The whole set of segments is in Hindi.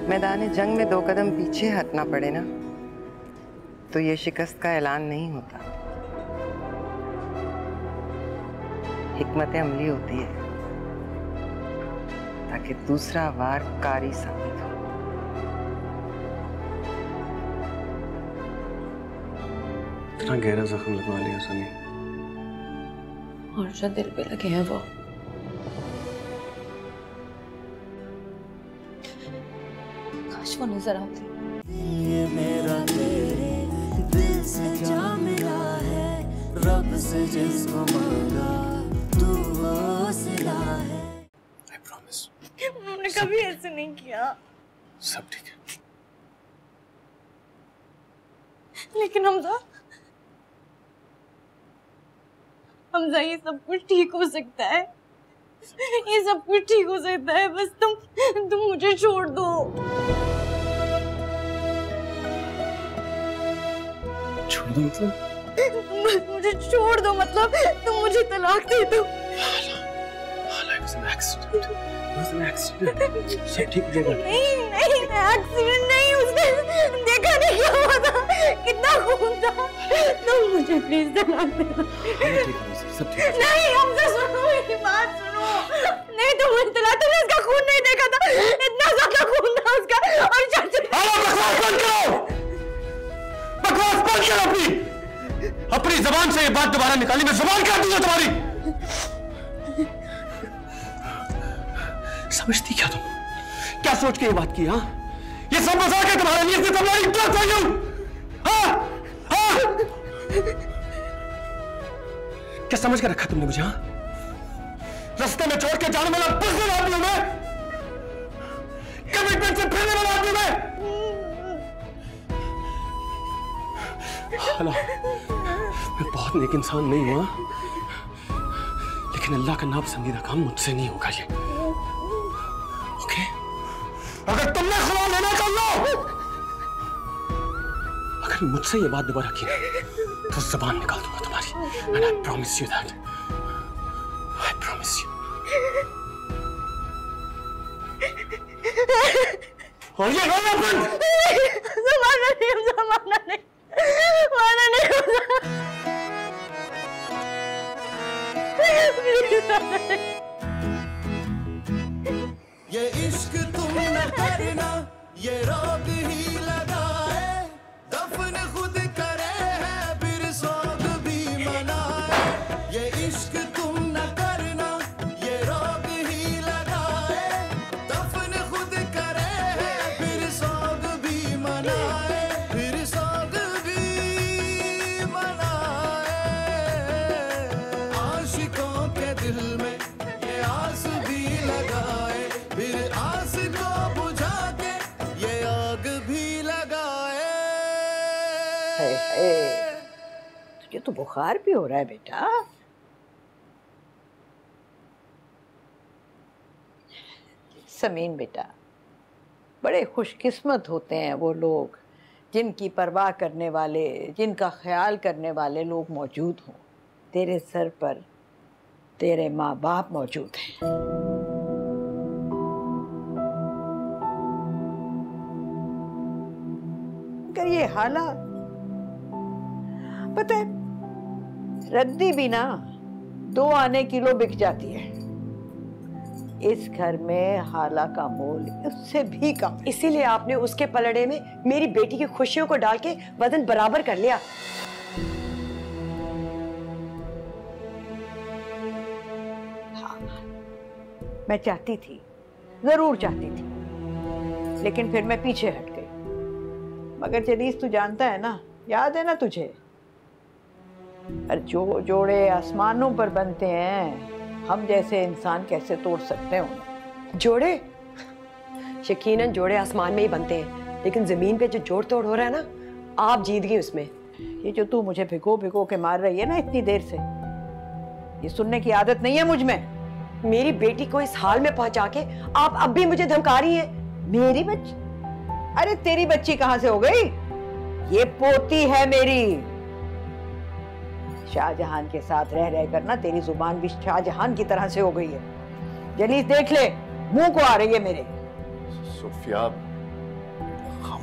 मैदान जंग में 2 कदम पीछे हटना पड़े ना तो ये शिकस्त का ऐलान नहीं होता, हिकमत अमली होती है ताकि दूसरा वार कारी साबित हो। इतना गहरा जख्म लगवा लिया सनी। और जो दिल पे लगे हैं वो काश वो नजर आती। ये मेरा तेरे दिल से जा मिला है, रब से जिसको मांगा तू वो सिला है। I promise। मैंने कभी ऐसे नहीं किया। सब ठीक है। लेकिन हमजा ये सब कुछ ठीक हो सकता है, ये सब कुछ ठीक हो सकता है, बस तुम मुझे छोड़ दो। छोड़ दो मतलब? मुझे छोड़ दो मतलब तुम मुझे तलाक दे दो। It was an accident. It was an accident. सब ठीक हो जाएगा। नहीं एक्सीडेंट नहीं, उसने देखा नहीं क्या हुआ था, कितना खून था। तुम मुझे प्लीज तलाक दे दो। सब ठीक है। नहीं हमसे सुनो, मेरी बात सुनो। नहीं तुम मुझे तलाक, तुमने उसका खून नहीं देखा था, इतना ज्यादा खून था उसका। और चाचा बकवास बंद करो, बकवास बंद करो। अपनी जबान से ये बात दोबारा निकाली, मैं जुबान काट दूंगा तुम्हारी। समझती क्या तुम? क्या सोच के ये बात की? हाँ, ये सब मजाक है तुम्हारे लिए, इसमें तुम्हारी क्या चाहिए? हाँ हाँ, क्या समझ के रखा तुमने मुझे? हाँ, रास्ते में छोड़ के जाने वाला बुज़दिल आदमी हूं मैं, कमिटमेंट से फिरने वाला आदमी मैं। हेलो, मैं बहुत नेक इंसान नहीं हुआ, लेकिन अल्लाह का नापसंदीदा काम मुझसे नहीं होगा ये। ओके? अगर तुमने खुदा लेना कर लो, अगर मुझसे ये बात दोबारा की तो ज़बान निकाल दूंगा तुम्हारी। And I promise you that. I promise you. और ये रोना बंद। ज़माना नहीं ये इश्क तुम न करना, ये रोग ही लगाए, दफन खुद करे है फिर सोग भी मनाए। ये इश्क तुम न करना, ये रोग ही लगाए, दफन खुद करे है फिर सोग भी मनाए, फिर सोग भी मनाए। आशिकों के दिल में ये आस भी लगाए, फिर आस को बुझा के ये आग भी लगाए। तुझे तो बुखार भी हो रहा है बेटा। समीन बेटा, बड़े खुशकिस्मत होते हैं वो लोग जिनकी परवाह करने वाले, जिनका ख्याल करने वाले लोग मौजूद हों। तेरे सर पर तेरे माँ बाप मौजूद हैं। अगर ये हालात, पता है रद्दी भी ना 2 आने किलो बिक जाती है। इस घर में हाला का मोल उससे भी कम है। इसीलिए आपने उसके पलड़े में मेरी बेटी की खुशियों को डाल के वजन बराबर कर लिया। हाँ, मैं चाहती थी, जरूर चाहती थी, लेकिन फिर मैं पीछे हट गई। मगर जलीस तू जानता है ना, याद है ना तुझे, और जो जोड़े आसमानों पर बनते हैं, हम जैसे इंसान कैसे तोड़ सकते हैं उन्हें? जोड़े यकीनन जोड़े आसमान में ही बनते हैं, लेकिन जमीन पे जो जोड़ तोड़ हो रहा है ना, आप जीत गई उसमें। ये जो तू मुझे भिगो भिगो के मार रही है ना इतनी देर से, ये सुनने की आदत नहीं है मुझ में। मेरी बेटी को इस हाल में पहुंचा के आप अब भी मुझे धमका रही हैं। मेरी बच्ची? अरे तेरी बच्ची कहां से हो गई? ये पोती है मेरी। शाहजहां के साथ रह रह कर ना तेरी जुबान भी शाहजहां की तरह से हो गई है। जलीस देख ले, मुंह को आ रही है मेरे। सोफिया,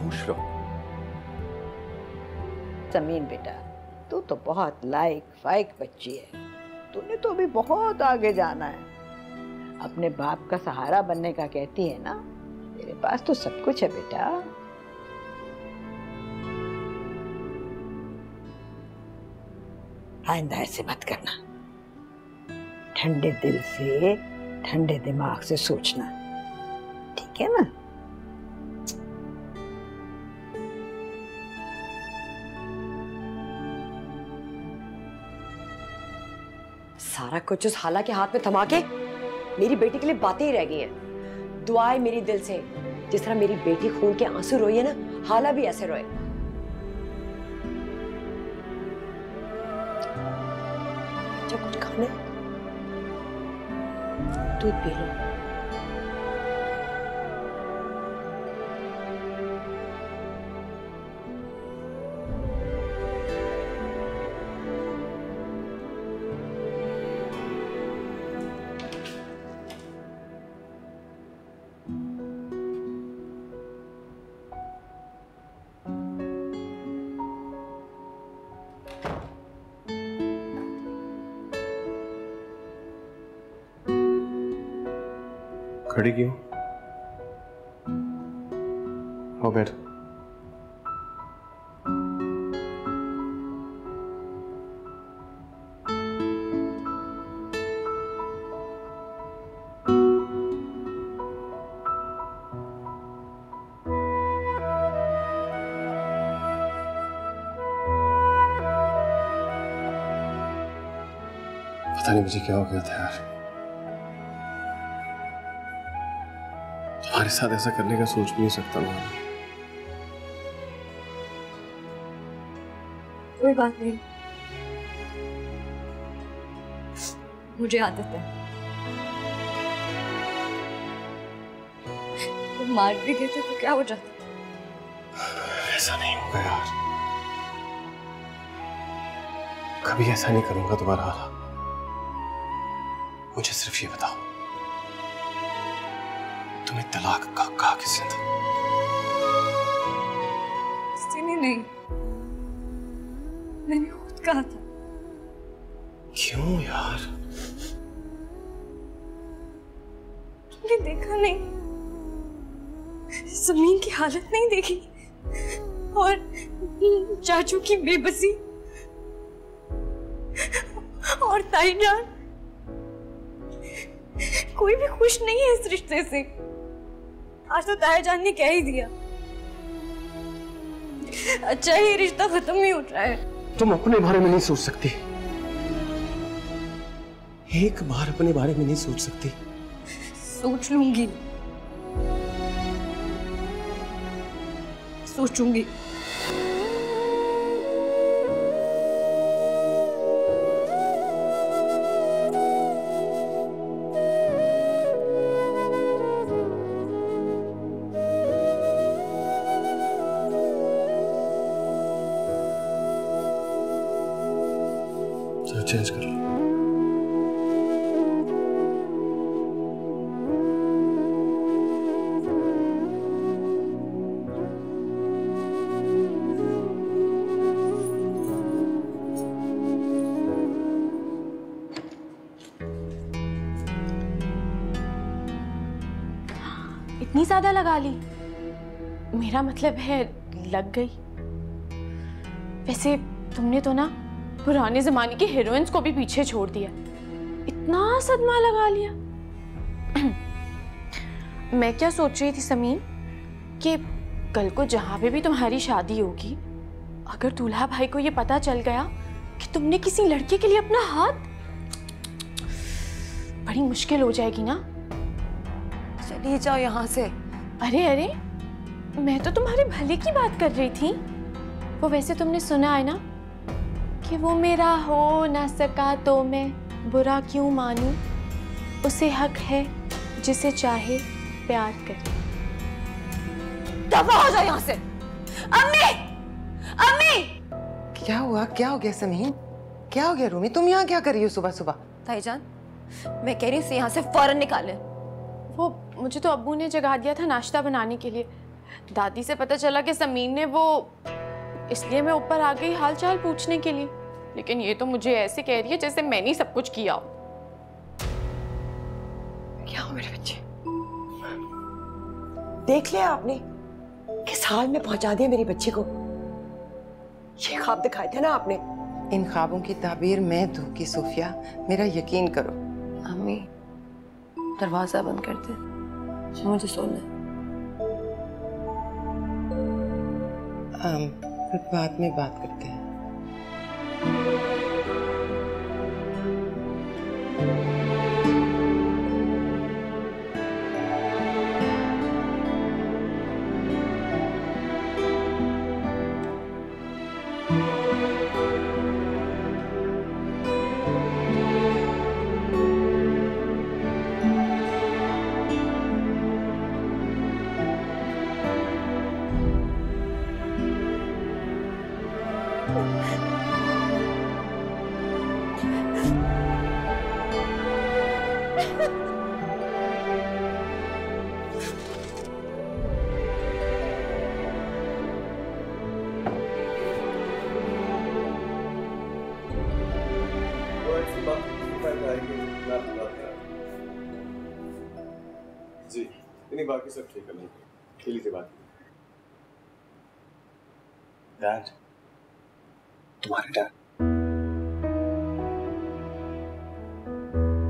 खुश रहो। ज़मीन बेटा, तू तो बहुत लायक फाइक बच्ची है। तूने तो अभी बहुत आगे जाना है। अपने बाप का सहारा बनने का कहती है ना, तेरे पास तो सब कुछ है बेटा। आइंदा ऐसे मत करना, ठंडे दिल से ठंडे दिमाग से सोचना, ठीक है ना? सारा कुछ उस हाला के हाथ में थमा के मेरी बेटी के लिए बातें ही रह गई हैं। दुआएं मेरी दिल से, जिस तरह मेरी बेटी खून के आंसू रोई है ना, हाला भी ऐसे रोए। जो कुछ खाने, दूध पी लो। खड़ी क्यों? हो बैठ। पता नहीं मुझे क्या हो गया था यार, तुम्हारे साथ ऐसा करने का सोच भी नहीं सकता मैं। कोई बात नहीं, मुझे आदत है। तुम मार भी देते तो क्या हो जाता? ऐसा नहीं होगा यार, कभी ऐसा नहीं करूंगा दोबारा। मुझे सिर्फ ये बताओ, तुम्हें तलाक का कहा किसने था? किसी ने नहीं, मैंने खुद कहा था। क्यों यार? तुमने देखा नहीं? जमीन की हालत नहीं देखी? और चाचू की बेबसी, और ताईजान, कोई भी खुश नहीं है इस रिश्ते से। आज तो ताईजान ने कह ही दिया, अच्छा ये रिश्ता खत्म नहीं हो रहा है। तुम अपने बारे में नहीं सोच सकती, एक बार अपने बारे में नहीं सोच सकती? सोच लूंगी, सोचूंगी। चेंज कर लो। इतनी ज्यादा लगा ली? मेरा मतलब है लग गई। वैसे तुमने तो ना पुराने जमाने की हीरोइंस को भी पीछे छोड़ दिया, इतना सदमा लगा लिया। मैं क्या सोच रही थी समीन, कि कल को जहां पे भी तुम्हारी शादी होगी, अगर दूल्हा भाई को ये पता चल गया कि तुमने किसी लड़के के लिए अपना हाथ, बड़ी मुश्किल हो जाएगी ना। चली जाओ यहाँ से। अरे अरे, मैं तो तुम्हारे भले की बात कर रही थी। वो वैसे तुमने सुना है ना कि वो मेरा हो ना सका तो मैं बुरा क्यों मानूं, उसे हक है जिसे चाहे प्यार करे। दफा हो जाओ यहाँ से। अम्मी, अम्मी! क्या हुआ? क्या हो गया समीन? क्या हो गया रूमी? तुम यहाँ क्या कर रही हो सुबह सुबह? ताईजान, मैं कह रही हूँ यहाँ से फौरन निकाले। वो मुझे तो अब्बू ने जगा दिया था नाश्ता बनाने के लिए, दादी से पता चला कि समीन ने वो, इसलिए मैं ऊपर आ गई हाल चाल पूछने के लिए। लेकिन ये तो मुझे ऐसे कह रही है जैसे मैंने ही सब कुछ किया। क्या हो मेरे बच्चे, देख लिया आपने किस हाल में पहुंचा दिया मेरी बच्ची को। ये ख्वाब दिखाए थे ना आपने। इन ख्वाबों की ताबीर मैं दूं की सूफिया, मेरा यकीन करो। अम्मी दरवाजा बंद कर दे, मुझे सोना है। फिर बाद में बात करते हैं। जी नहीं, बाकी सब ठीक है, नहीं खेली से बात। डैड, तुम्हारे डैड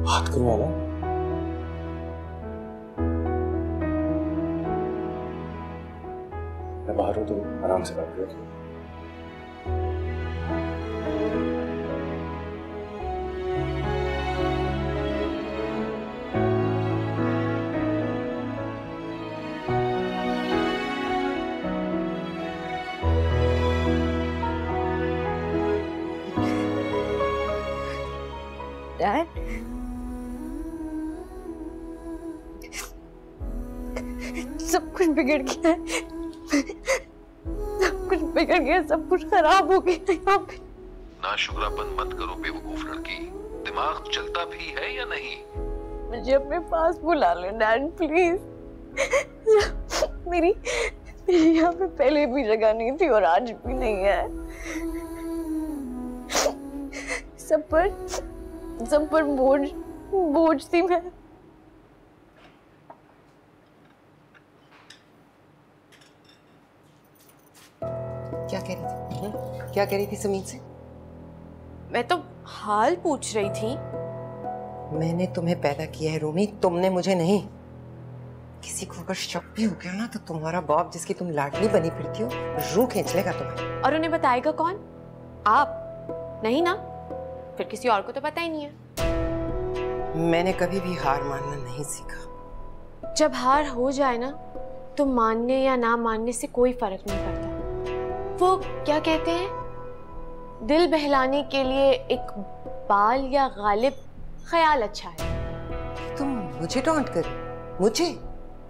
बात करो वाला। मैं बाहर हूँ, तुम आराम से बात करो। डैड, सब कुछ बिगड़ गया है, सब कुछ बिगड़ गया, सब कुछ खराब हो गया यहाँ पे। नाशुक्रापन मत करो बेवकूफ लड़की, दिमाग चलता भी है या नहीं? मुझे अपने पास बुला लो डैड प्लीज। मेरी यहाँ पे पहले भी जगह नहीं थी और आज भी नहीं है। सब पर बोझ थी मैं। क्या कह रही थी? क्या कह रही थी समीन से? मैं तो हाल पूछ रही थी। मैंने तुम्हें पैदा किया है रोमी, तुमने मुझे नहीं। किसी को अगर शक भी हो गया ना तो तुम्हारा बाप जिसकी तुम लाडली बनी फिरती हो रूह खींच लेगा तुम्हें। और उन्हें बताएगा कौन? आप नहीं ना? फिर किसी और को तो पता ही नहीं है। मैंने कभी भी हार मानना नहीं सीखा। जब हार हो जाए ना तो मानने या ना मानने से कोई फर्क नहीं पड़ता। वो क्या कहते हैं, दिल बहलाने के लिए एक बाल या गालिब ख्याल अच्छा है। तुम मुझे टॉन्ट कर, मुझे?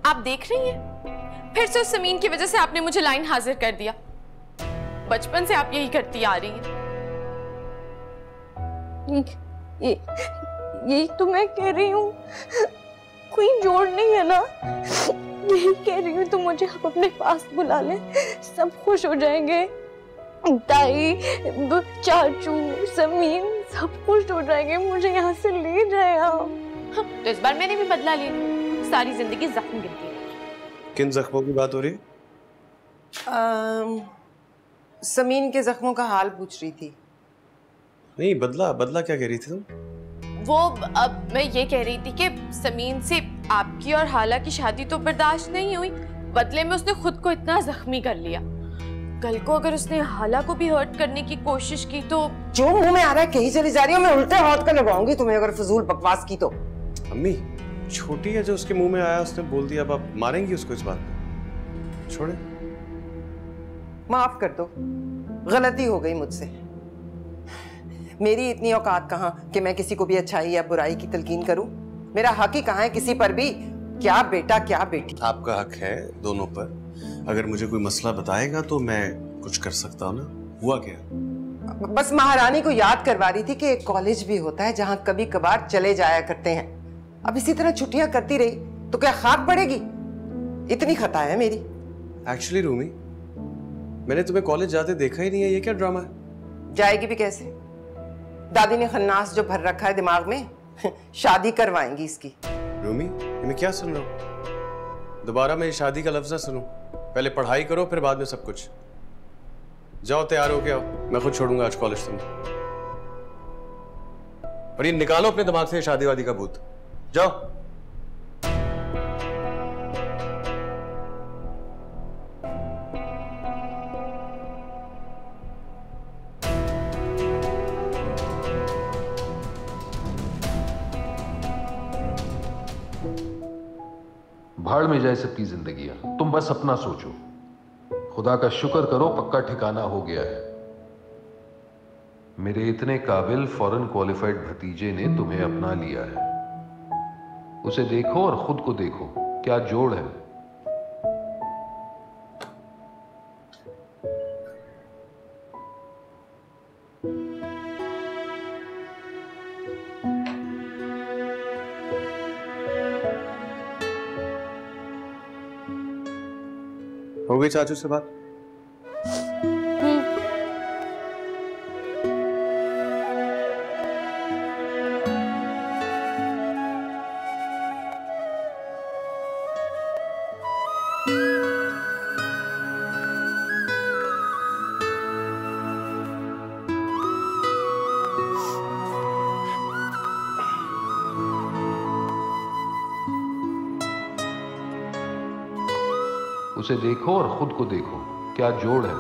आप देख रही हैं, फिर से उस समीन की वजह से आपने मुझे लाइन हाजिर कर दिया। बचपन से आप यही करती आ रही हैं। यही तो मैं कह रही हूँ, कोई जोड़ नहीं है ना। यही कह रही हूँ, तो मुझे आप अपने पास बुला ले, सब खुश हो जाएंगे। ताई, चाचू, समीन सब खुश हो जाएंगे, मुझे यहाँ से ले जाए आप। तो इस बार मैंने भी बदला लिया, सारी जिंदगी जख्म गिनती रही। किन जख्मों की बात हो रही? समीन के जख्मों का हाल पूछ रही थी। नहीं, बदला क्या कह रही थी तुम? वो अब मैं ये कह रही थी कि समीन से आपकी और हाला की शादी तो बर्दाश्त नहीं हुई, बदले में उसने खुद को इतना जख्मी कर लिया। कल को अगर उसने हाला को भी हर्ट करने की कोशिश की तो जो मुंह में आ रहा है कहीं चली जा रही हो, मैं उल्टे हाथ कर लगाऊंगी तुम्हें अगर फजूल बकवास की तो। अम्मी छोटी है, जो उसके मुंह में आया उसने बोल दिया, अब आप मारेंगी उसको इस बात पे? छोड़े, माफ कर दो, गलती हो गई मुझसे। मेरी इतनी औकात कहाँ कि मैं किसी को भी अच्छाई या बुराई की तलकीन करूं? मेरा हक ही कहाँ है किसी पर भी? क्या बेटा क्या बेटी। आपका हक है दोनों पर। अगर मुझे कोई मसला बताएगा तो मैं कुछ कर सकता हूँ ना। हुआ क्या? बस महारानी को याद करवा रही थी कि एक कॉलेज भी होता है जहाँ कभी कभार चले जाया करते हैं। अब इसी तरह छुट्टियां करती रही तो क्या खाक पड़ेगी? इतनी खता है मेरी। एक्चुअली रूमी, मैंने तुम्हें कॉलेज जाते देखा ही नहीं है। ये क्या ड्रामा है? जाएगी भी कैसे? दादी ने खन्नास जो भर रखा है दिमाग में, शादी करवाएंगी इसकी। रूमी, ये मैं क्या सुन रहा हूँ? दोबारा मैं शादी का लफ्ज ना सुनूं। पहले पढ़ाई करो, फिर बाद में सब कुछ। जाओ तैयार हो के आओ, मैं खुद छोड़ूंगा आज कॉलेज तुम्हें। और ये निकालो अपने दिमाग से शादी वादी का भूत। जाओ। भाड़ में जाए सबकी जिंदगियां, तुम बस अपना सोचो। खुदा का शुक्र करो, पक्का ठिकाना हो गया है। मेरे इतने काबिल फॉरेन क्वालिफाइड भतीजे ने तुम्हें अपना लिया है। उसे देखो और खुद को देखो, क्या जोड़ है। हो गई चाचू से बात? उसे देखो और खुद को देखो, क्या जोड़ है।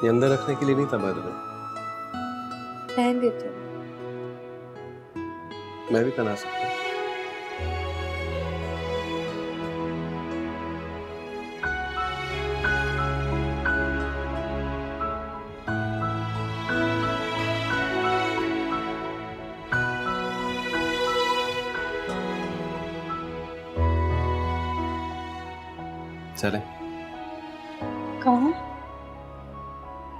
ये अंदर रखने के लिए नहीं था बाय द वे। रहने देते हो। मैं भी बना सकता हूँ। चले कहाँ?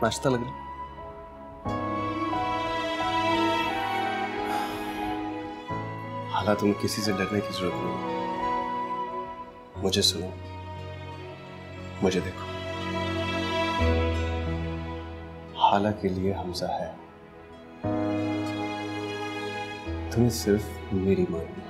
नाश्ता लग रहा। हालांकि तुम्हें किसी से डरने की जरूरत नहीं। मुझे सुनो, मुझे देखो। हाला के लिए हमजा है, तुम्हें सिर्फ मेरी माननी।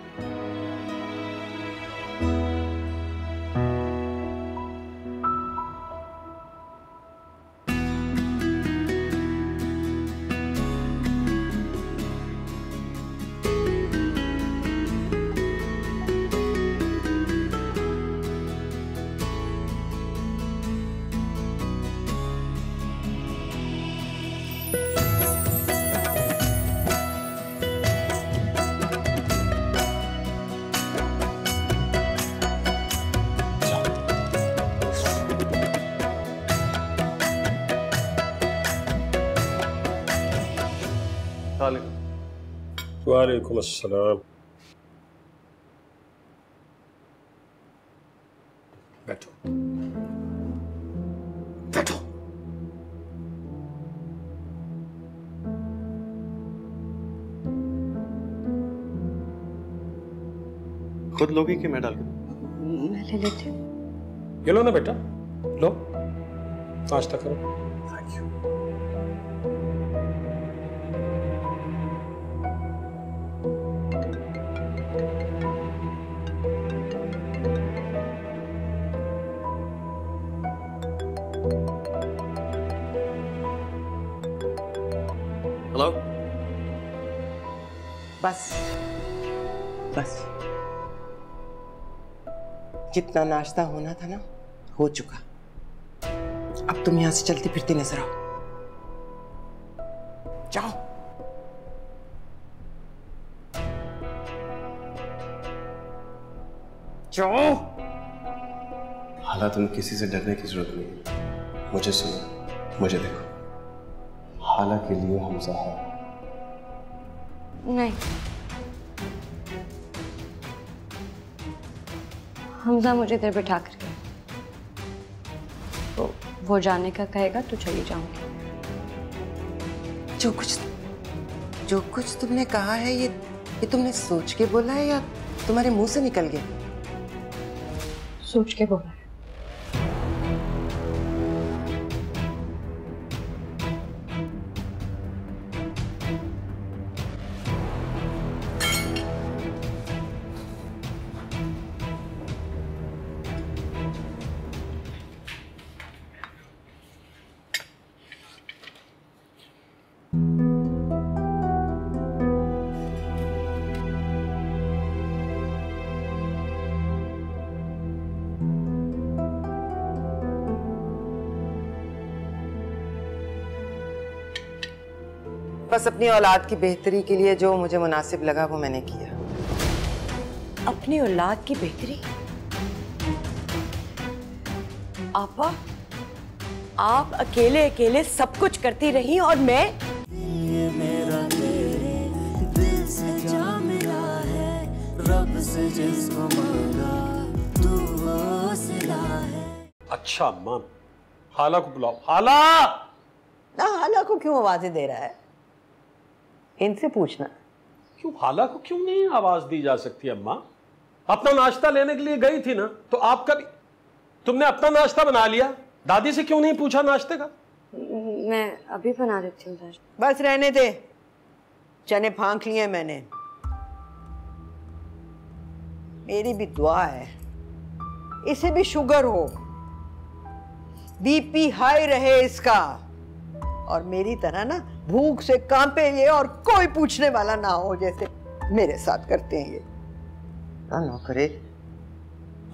वालेकुम अस्सलाम। बैठो बैठो। खुद लोगी कि मैं डाल के? मैं ले लेती हूँ। ये लो ना बेटा, लो नाश्ता करो। Thank you. हेलो। बस बस, जितना नाश्ता होना था ना हो चुका। अब तुम यहां से चलती फिरती नजर आओ। जाओ। जाओ। हालांकि तुम्हें किसी से डरने की जरूरत नहीं। मुझे सुनो, मुझे देखो। हाला के लिए हमजा है। नहीं, हमजा मुझे इधर बैठा कर गया, तो वो जाने का कहेगा तो चली जाऊंगी। जो कुछ तुमने कहा है ये तुमने सोच के बोला है या तुम्हारे मुंह से निकल गया? सोच के बोला है। बस अपनी औलाद की बेहतरी के लिए जो मुझे मुनासिब लगा वो मैंने किया। अपनी औलाद की बेहतरी? आपा, आप अकेले अकेले सब कुछ करती रही और मैं? ये मेरा तेरे दिल से जा मिला है, रब से जिसको मांगा तू वो सिला है। अच्छा अम्मा, हाला को बुलाओ। हाला! ना हाला को क्यों आवाजें दे रहा है? इनसे पूछना। क्यों हाला को क्यों नहीं आवाज दी जा सकती अम्मा? अपना नाश्ता लेने के लिए गई थी ना, तो आपका भी तुमने अपना नाश्ता बना लिया, दादी से क्यों नहीं पूछा नाश्ते का? मैं अभी बना देती हूँ। बस रहने दे, चने फांक लिए मैंने। मेरी भी दुआ है इसे भी शुगर हो, बीपी हाई रहे इसका, और मेरी तरह ना भूख से कांपे ये और कोई पूछने वाला ना हो जैसे मेरे साथ करते हैं ये। ना करे।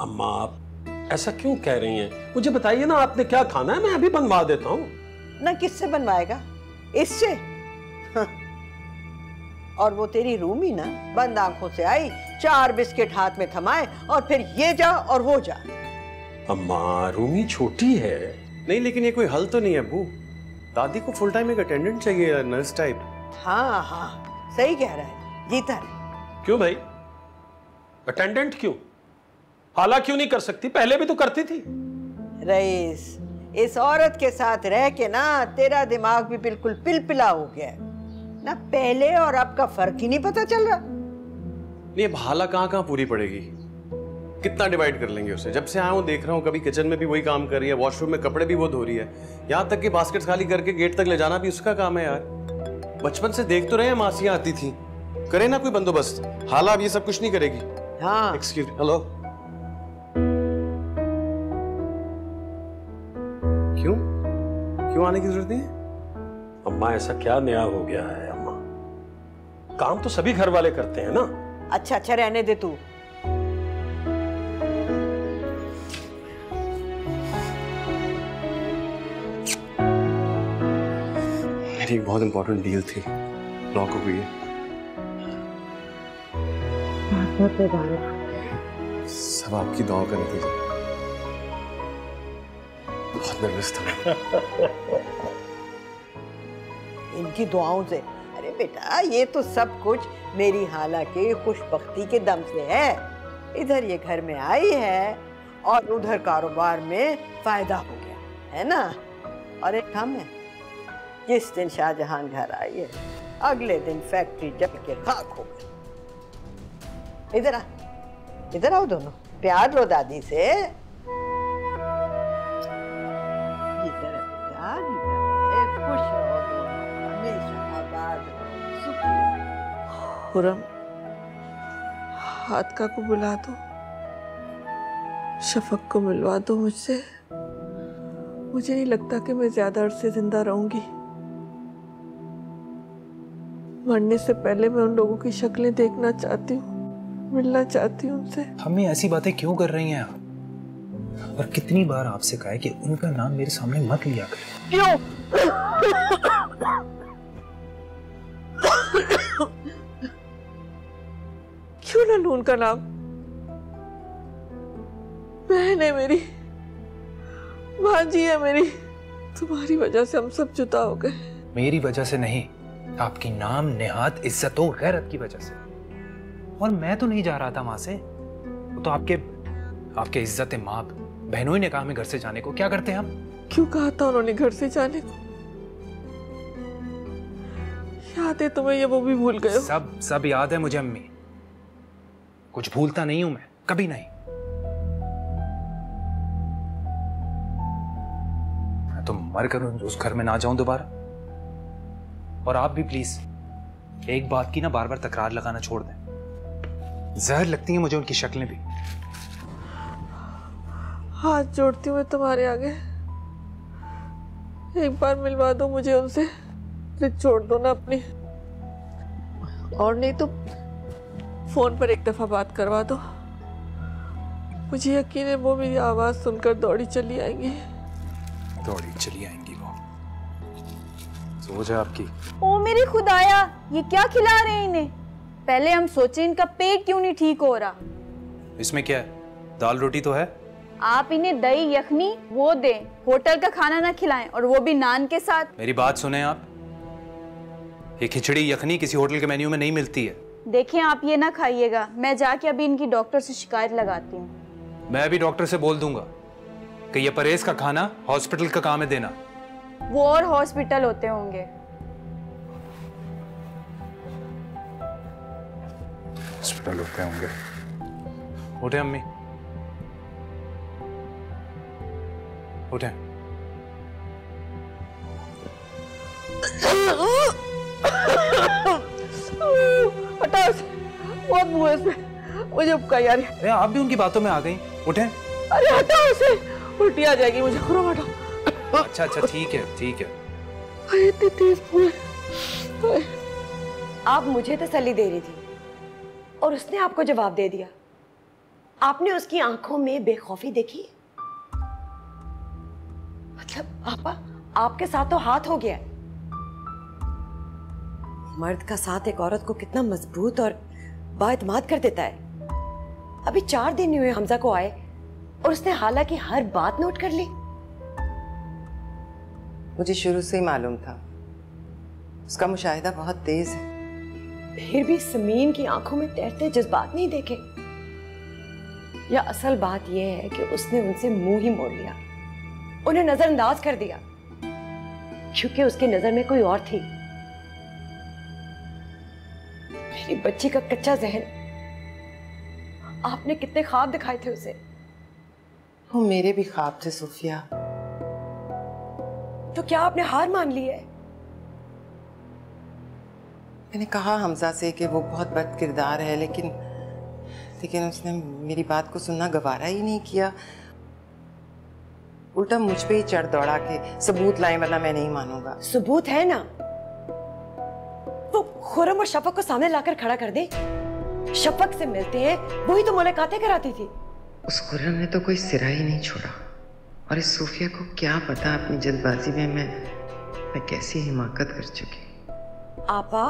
अम्मा आप ऐसा क्यों कह रही हैं? मुझे बताइए ना, आपने क्या खाना है, मैं अभी बनवा देता हूँ। ना किससे बनवाएगा? इससे? हाँ। और वो तेरी रूमी ना बंद आंखों से आई, 4 बिस्किट हाथ में थमाए और फिर ये जा और वो जा। अम्मा रूमी छोटी है। नहीं लेकिन ये कोई हल तो नहीं है अब्बू। दादी को फुल टाइम एक अटेंडेंट चाहिए, नर्स टाइप। हाँ हाँ सही कह रहा है, जीता रहे। क्यों भाई, अटेंडेंट क्यों? हाला क्यों नहीं कर सकती? पहले भी तो करती थी। रईस, इस औरत के साथ रह के ना तेरा दिमाग भी बिल्कुल पिलपिला हो गया है ना। पहले और अब का फर्क ही नहीं पता चल रहा। नहीं अब हाला कहाँ पूरी पड़ेगी? कितना डिवाइड कर लेंगे उसे? जब से आया हूँ देख रहा हूँ, कभी किचन में भी वही काम कर रही है, वॉशरूम में कपड़े भी वो धो रही है, यहाँ तक कि बास्केट खाली करके गेट तक ले जाना भी उसका काम है यार। बचपन से देख तो रहे हैं, मासियां आती थी, करे ना कोई बंदोबस्त। हाला अब ये सब कुछ नहीं करेगी। हाँ। Excuse, hello. क्यों आने की जरूरत नहीं है? अम्मा ऐसा क्या नया हो गया है अम्मा? काम तो सभी घर वाले करते हैं ना। अच्छा अच्छा रहने दे तू। मेरी एक बहुत इंपॉर्टेंट डील थी, लॉक हो गई है। सब आपकी दुआओं का नतीजा। बहुत नर्वस था। इनकी दुआओं से? अरे बेटा ये तो सब कुछ मेरी हाला के खुशबख्ती के दम से है। इधर ये घर में आई है और उधर कारोबार में फायदा हो गया है ना। और एक हम है, जिस दिन शाहजहान घर आई है अगले दिन फैक्ट्री जल के खाक हो गई। इधर आओ दोनों, प्यार लो दादी से। खुश रहो दोनों, हमेशा आबाद रहो, सुखी रहो। खुरम, हादका को बुला दो, शफक को मिलवा दो मुझसे। मुझे नहीं लगता कि मैं ज्यादा अरसे जिंदा रहूंगी। मरने से पहले मैं उन लोगों की शक्लें देखना चाहती हूँ, मिलना चाहती हूँ उनसे। हमें ऐसी बातें क्यों कर रही हैं आप? और कितनी बार आपसे कहा है कि उनका नाम मेरे सामने मत लिया करें। क्यों? क्यों ना लूं उनका नाम? बहन है मेरी, भांजी है मेरी। तुम्हारी वजह से हम सब जुदा हो गए। मेरी वजह से नहीं, आपकी नाम नेहात इज्जत और गैरत की वजह से। और मैं तो नहीं जा रहा था वहां से, वो तो आपके इज्जत माँ बहनों ही ने कहा हमें घर से जाने को। क्या करते हम? क्यों कहा था उन्होंने घर से जाने को? याद है तुम्हें, ये वो भी भूल गए हो? सब याद है मुझे अम्मी, कुछ भूलता नहीं हूं मैं, कभी नहीं। मैं तो मर कर उस घर में ना जाऊं दोबारा। और आप भी प्लीज एक बात की ना बार बार तकरार लगाना छोड़ दें, जहर लगती है मुझे उनकी शक्लें भी। हाथ जोड़ती हूँ मैं तुम्हारे आगे, एक बार मिलवा दो मुझे उनसे, फिर छोड़ दो ना अपनी, और नहीं तो फोन पर एक दफा बात करवा दो। मुझे यकीन है वो मेरी आवाज सुनकर दौड़ी चली आएंगी। दौड़ी चली आएंगी वो, सोच है आपकी। ओ मेरे खुदाया, ये क्या खिला रहे हैं इन्हें? पहले हम सोचे इनका पेट क्यों नहीं ठीक हो रहा। इसमें क्या है, दाल रोटी तो है। आप इन्हें दही यखनी वो दें, होटल का खाना ना खिलाएं, और वो भी नान के साथ। मेरी बात सुने आप, ये खिचड़ी यखनी किसी होटल के मेन्यू में नहीं मिलती है। देखिए आप ये ना खाइएगा, मैं जाके अभी इनकी डॉक्टर से शिकायत लगाती हूँ। मैं भी डॉक्टर से बोल दूंगा कि ये परहेज का खाना हॉस्पिटल का काम है देना। वो और हॉस्पिटल होते होंगे। हॉस्पिटल होते होंगे। उठे अम्मी, उठे। हटाओ से, बहुत मुंह से, मुझे उपका यार। अरे आप भी उनकी बातों में आ गई, उठे। अरे हटाओ से, उल्टी आ जाएगी मुझे, खुरो हटाओ। अच्छा ठीक है ठीक है। इतनी तेज फूल। आप मुझे तसल्ली दे रही थी और उसने आपको जवाब दे दिया। आपने उसकी आंखों में बेखौफी देखी? मतलब आपा, आपके साथ तो हाथ हो गया। मर्द का साथ एक औरत को कितना मजबूत और बाएतमाद कर देता है। अभी 4 दिन नहीं हुए हमजा को आए और उसने हालांकि हर बात नोट कर ली। मुझे शुरू से ही मालूम था, उसका मुशाहिदा बहुत तेज है। फिर भी समीन की आंखों में तैरते जज्बात नहीं देखे, या असल बात यह है कि उसने उनसे मुंह ही मोड़ लिया, उन्हें नजरअंदाज कर दिया, क्योंकि उसकी नजर में कोई और थी। मेरी बच्ची का कच्चा जहन, आपने कितने ख्वाब दिखाए थे उसे। वो मेरे भी ख्वाब थे सूफिया। तो क्या आपने हार मान ली है? मैंने कहा हमजा से कि वो बहुत बद किरदार है, लेकिन उसने मेरी बात को सुनना गवारा ही नहीं किया। उल्टा मुझ पे ही चढ़ दौड़ा के सबूत लाए, वरना मैं नहीं मानूंगा। सबूत है ना, वो खुरम और शफक को सामने लाकर खड़ा कर दे। शफक से मिलते हैं, वही तो मुलाकातें कराती थी। उस खुरम ने तो कोई सिरा ही नहीं छोड़ा, और इस सूफिया को क्या पता अपनी जल्दबाजी में मैं कैसी हिमाकत कर चुकी। आपा,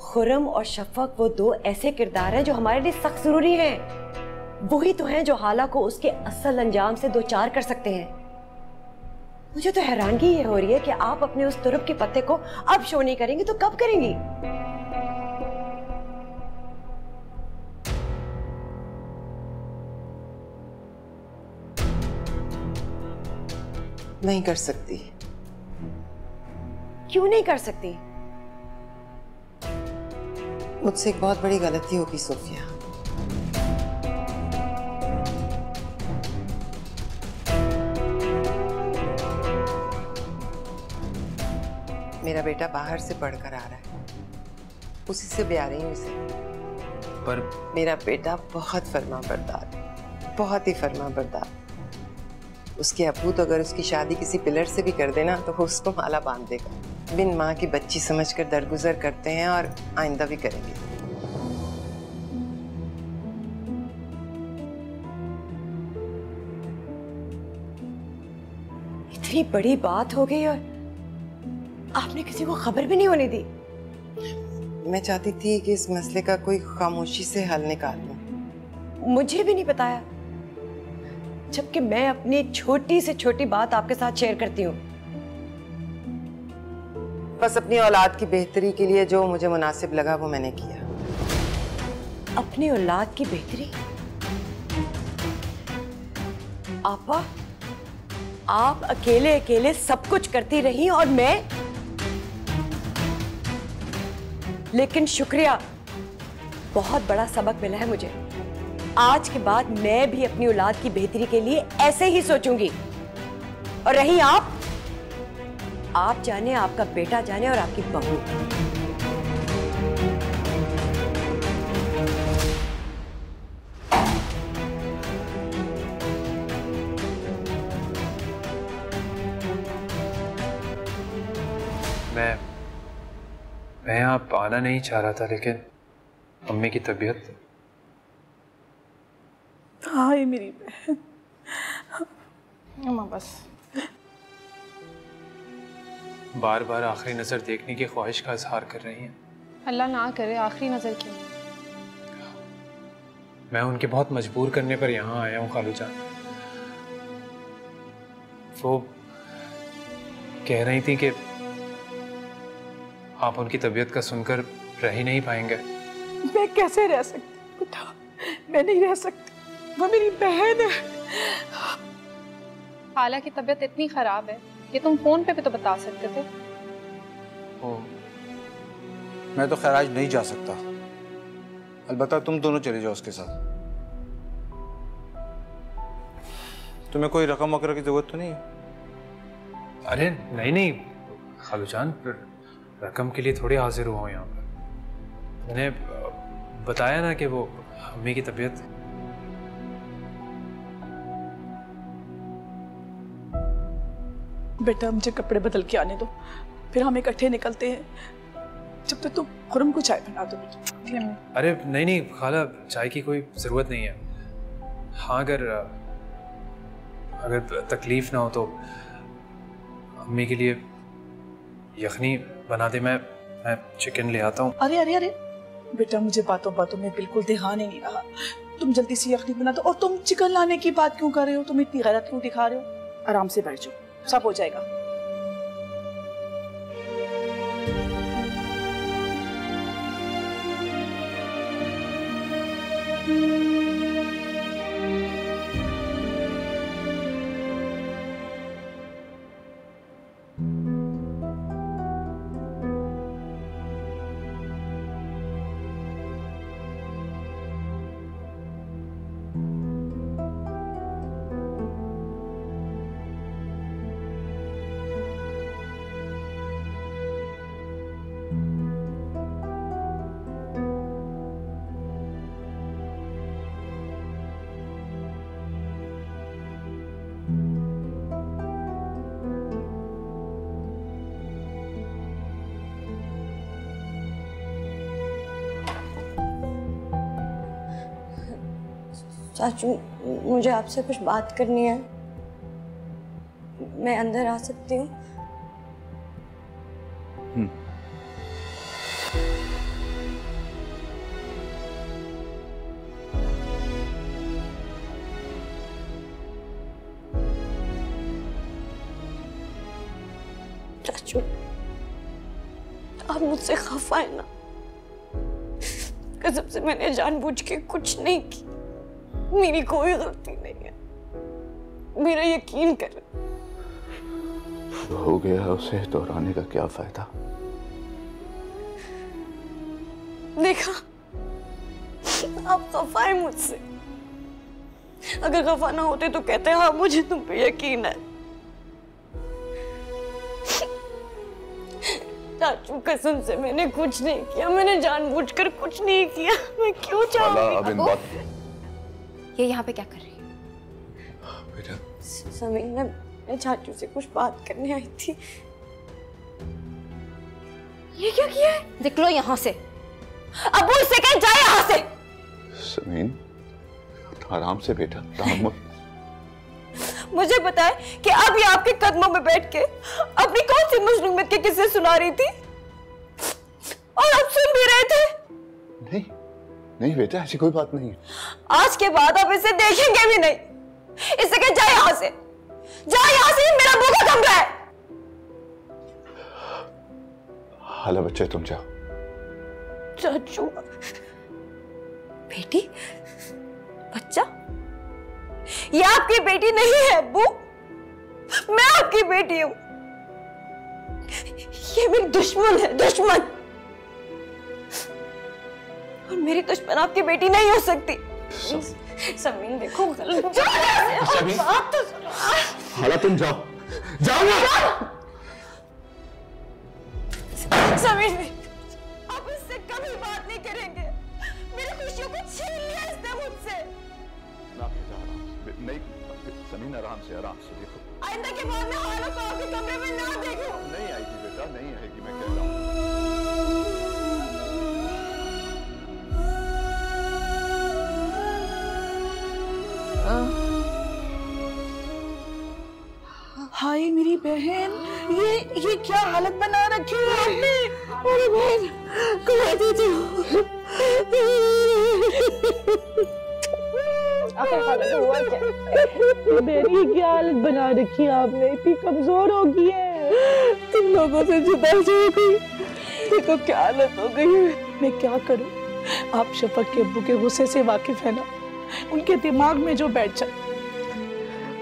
खुरम और शफक वो 2 ऐसे किरदार हैं जो हमारे लिए सख्त जरूरी हैं। वही तो हैं जो हाला को उसके असल अंजाम से 2-4 कर सकते हैं। मुझे तो हैरानगी ये हो रही है कि आप अपने उस तुरुप के पत्ते को अब शो नहीं करेंगी तो कब करेंगी? नहीं कर सकती। क्यों नहीं कर सकती? मुझसे एक बहुत बड़ी गलती होगी सूफिया। मेरा बेटा बाहर से पढ़कर आ रहा है, उसी से ब्याह रही हूँ इसे। पर मेरा बेटा बहुत फर्माबरदार है, बहुत ही फर्माबरदार। उसके अब्बू तो अगर उसकी शादी किसी पिलर से भी कर देना तो वो उसको माला बांध देगा। बिन माँ की बच्ची समझकर दरगुजर करते हैं और आइंदा भी करेंगे। इतनी बड़ी बात हो गई और आपने किसी को खबर भी नहीं होने दी। मैं चाहती थी कि इस मसले का कोई खामोशी से हल निकाल लूं। मुझे भी नहीं बताया, जबकि मैं अपनी छोटी से छोटी बात आपके साथ शेयर करती हूँ। बस अपनी औलाद की बेहतरी के लिए जो मुझे मुनासिब लगा वो मैंने किया। अपनी औलाद की बेहतरी? आपा, आप अकेले अकेले सब कुछ करती रही और मैं लेकिन शुक्रिया, बहुत बड़ा सबक मिला है मुझे। आज के बाद मैं भी अपनी औलाद की बेहतरी के लिए ऐसे ही सोचूंगी। और रही आप जाने, आपका बेटा जाने और आपकी बहू। मैं यहाँ आना नहीं चाह रहा था, लेकिन अम्मी की तबीयत। हाँ ये मेरी बहन। अम्मा बस बार बार आखिरी नजर देखने की ख्वाहिश का इजहार कर रही हैं। अल्लाह ना करे आखिरी नजर क्यों। मैं उनके बहुत मजबूर करने पर यहाँ आया हूँ खालू जान। वो कह रही थी कि आप उनकी तबीयत का सुनकर रह ही नहीं पाएंगे। मैं कैसे रह सकती बेटा, मैं नहीं रह सकती, वो मेरी बहन है। खाला की तबीयत इतनी खराब है कि तुम फोन पे भी तो बता सकते थे। मैं तो खैर आज नहीं जा सकता, अलबत्ता तुम दोनों चले जाओ उसके साथ। तुम्हें कोई रकम वगैरह की जरूरत तो नहीं है? अरे नहीं खालू जान, रकम के लिए थोड़ी हाजिर हुआ हूँ यहाँ पर। मैंने बताया ना कि वो अम्मी की तबीयत। बेटा मुझे कपड़े बदल के आने दो, फिर हम इकट्ठे निकलते हैं। जब तक तुम खुरम को चाय बना दो बेटा। अरे नहीं खाला, चाय की कोई ज़रूरत नहीं है। हाँ अगर तकलीफ ना हो तो अम्मी के लिए यखनी बना दे। मैं चिकन ले आता हूँ। अरे बेटा, मुझे बातों में बिल्कुल ध्यान ही नहीं रहा। तुम जल्दी से यखनी बना दो। और तुम चिकन लाने की बात क्यों कर रहे हो? तुम इतनी गैरत क्यों दिखा रहे हो? आराम से बैठ जाओ, सब हो जाएगा। चाचू, मुझे आपसे कुछ बात करनी है, मैं अंदर आ सकती हूँ? चाचू, आप मुझसे खफा है ना? कसम से मैंने जानबूझ के कुछ नहीं की, मेरी कोई गलती नहीं है, मेरा यकीन कर। हो गया, उसे दोहराने का क्या फायदा? देखा, आप खफा है मुझसे। अगर खफा ना होते तो कहते हाँ मुझे तुम पे यकीन है। चाचू कसम से मैंने कुछ नहीं किया, मैंने जानबूझकर कुछ नहीं किया। मैं क्यों चाहूंगी? ये यहाँ पे क्या कर रही है? बेटा समीर, मैं चाचू से कुछ बात करने आई थी। ये क्या किया है? निकलो यहाँ से। अब वो इससे कह जाए यहाँ से। समीन, आराम से बेटा, तहम्मुल। मुझे बताए कि अब ये आपके कदमों में बैठ के अपनी कौन सी मजलूमियत के किस्से सुना रही थी और आप सुन भी रहे थे। नहीं बेटा, ऐसी कोई बात नहीं है। आज के बाद आप इसे देखेंगे भी नहीं। इससे कह जाए यहाँ से, जाए यहाँ से, मेरा भूखा कमरा है। हाला बच्चे, तुम जाओ। चाचू, बेटी, बच्चा, ये आपकी बेटी नहीं है अब्बू, मैं आपकी बेटी हूं। ये मेरी दुश्मन है, दुश्मन। और मेरी दुश्मन आपकी बेटी नहीं हो सकती। समीन देखो, बात तो सुनो। हाला तुम जाओ, जाओ ना। समीन, आप इससे कभी बात नहीं करेंगे। मेरी खुशियों को छीन लिया इसने मुझसे। नहीं समीन, आराम से देखो। आइंदा के बाद मैं हाला को आपके कमरे में ना देखूं। नहीं आएगी बेटा, नहीं आएगी, मैं कह रहा हूँ। हाय मेरी बहन, ये क्या हालत बना रखी है आपने? मेरी बहन कमा दीजिए। मेरी क्या हालत बना रखी है आपने? इतनी कमजोर हो गई है। तुम लोगों से जुदा हो गई, देखो क्या हालत हो गई है। मैं क्या करूं? आप शफक के अब्बू के गुस्से से वाकिफ है ना? उनके दिमाग में जो बैठ जाए।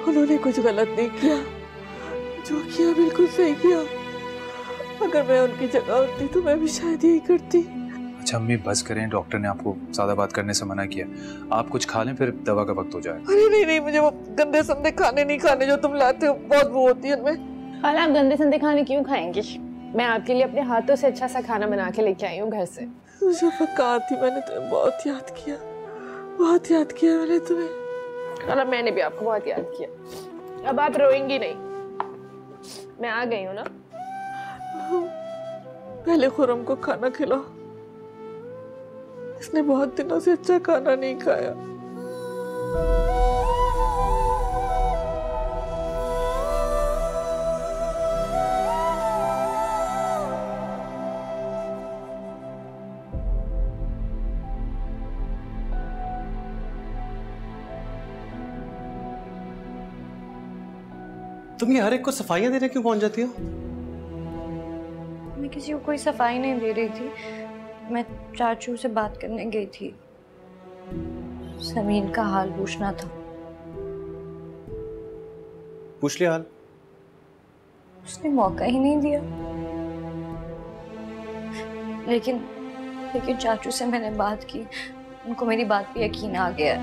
उन्होंने कुछ गलत नहीं किया, जो किया बिल्कुल सही किया। अगर मैं उनकी जगह होती तो मैं भी शायद यही करती। अच्छा अम्मी बस करें, डॉक्टर ने आपको ज्यादा बात करने से मना किया। आप कुछ खा लें, फिर दवा का वक्त हो जाए। अरे नहीं, मुझे वो गंदे संदे खाने नहीं खाने जो तुम लाते हो, बहुत वो होती है उनमें। और आप गंदे संदे खाने क्यों खाएंगी? मैं आपके लिए अपने हाथों से अच्छा सा खाना बना के लेके आई हूँ घर से। शफक कहाँ थी? मैंने तुम्हें बहुत याद किया मैंने तुम्हें। और मैंने भी आपको बहुत याद किया। अब आप रोएंगी नहीं, मैं आ गई हूँ ना। पहले खुरम को खाना खिलाओ, इसने बहुत दिनों से अच्छा खाना नहीं खाया। तुम ये हर एक को सफाइयां देने क्यों पहुंच जाती हो? मैं किसी को कोई सफाई नहीं दे रही थी, मैं चाचू से बात करने गई थी। समीन का हाल पूछना था। पूछ लिया हाल? उसने मौका ही नहीं दिया। लेकिन चाचू से मैंने बात की, उनको मेरी बात पे यकीन आ गया।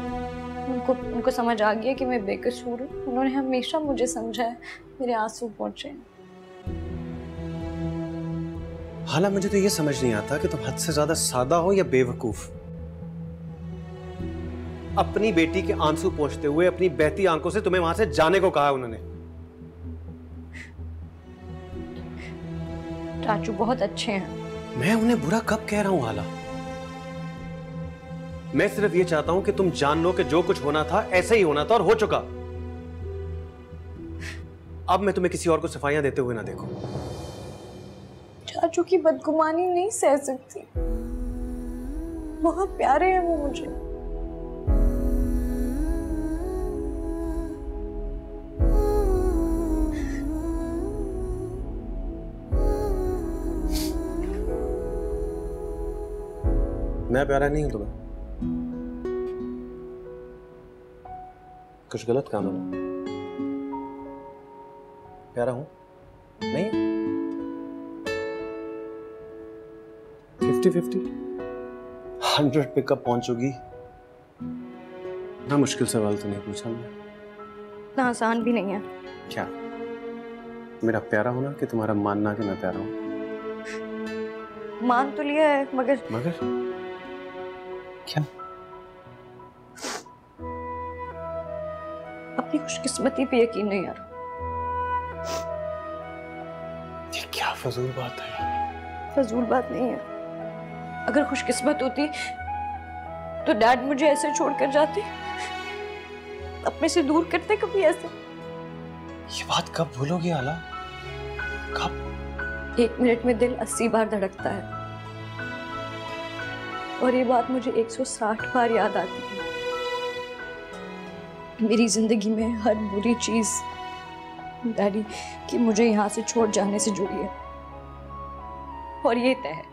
उनको समझ आ गया कि मैं बेकसूर हूँ। उन्होंने हमेशा मुझे समझा है। मेरे आंसू पहुंचे। हाला मुझे तो ये समझ नहीं आता कि तुम हद से ज्यादा सादा हो या बेवकूफ। अपनी बेटी के आंसू पोंछते हुए अपनी बहती आंखों से तुम्हें वहां से जाने को कहा उन्होंने। चाचू बहुत अच्छे हैं। मैं उन्हें बुरा कब कह रहा हूं हाला? मैं सिर्फ ये चाहता हूं कि तुम जान लो कि जो कुछ होना था ऐसे ही होना था और हो चुका। अब मैं तुम्हें किसी और को सफाइयां देते हुए ना देखूं। चाचू की बदगुमानी नहीं सह सकती। बहुत प्यारे हैं वो मुझे। मैं प्यारा नहीं हूं तुम्हें? कुछ गलत काम है ना? प्यारा हूं? नहीं? 50-50? 100 पे कब पहुंचोगी? ना मुश्किल सवाल तो नहीं पूछा मैंने। इतना आसान भी नहीं है। क्या मेरा प्यारा होना कि तुम्हारा मानना कि मैं प्यारा हूं? मान तो लिया है मगर क्या? अपनी खुशकिस्मती पे यकीन नहीं आ रहा। ये क्या फजूल बात है? फजूल बात नहीं है। अगर खुशकिस्मत होती तो डैड मुझे ऐसे छोड़कर जाते, अपने से दूर करते कभी ऐसे। ये बात कब भूलोगी आला? कब? 1 मिनट में दिल 80 बार धड़कता है और ये बात मुझे 160 बार याद आती है। मेरी जिंदगी में हर बुरी चीज डैडी की मुझे यहाँ से छोड़ जाने से जुड़ी है और ये तय है।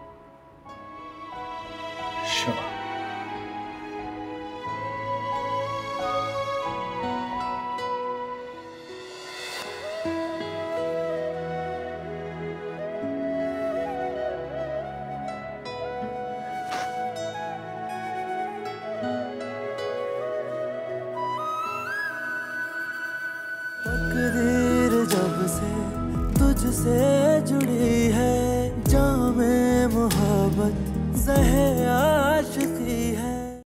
तकदीर जब से तुझसे जुड़ी है, जामे मोहब्बत ज़हे आशिकी है।